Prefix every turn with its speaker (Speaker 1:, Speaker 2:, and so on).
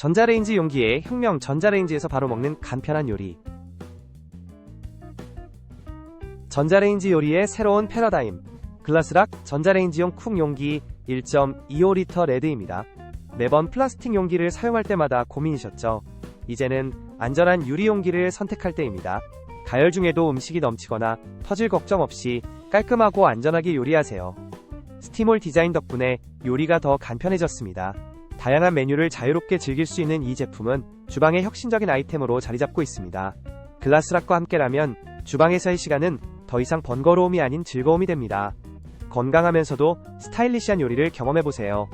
Speaker 1: 전자레인지 용기의 혁명. 전자레인지에서 바로 먹는 간편한 요리. 전자레인지 요리의 새로운 패러다임. 글라스락 전자레인지용 쿡 용기 1.25L 레드입니다. 매번 플라스틱 용기를 사용할 때마다 고민이셨죠? 이제는 안전한 유리 용기를 선택할 때입니다. 가열 중에도 음식이 넘치거나 터질 걱정 없이 깔끔하고 안전하게 요리하세요. 스티몰 디자인 덕분에 요리가 더 간편해졌습니다. 다양한 메뉴를 자유롭게 즐길 수 있는 이 제품은 주방의 혁신적인 아이템으로 자리잡고 있습니다. 글라스락과 함께라면 주방에서의 시간은 더 이상 번거로움이 아닌 즐거움이 됩니다. 건강하면서도 스타일리시한 요리를 경험해보세요.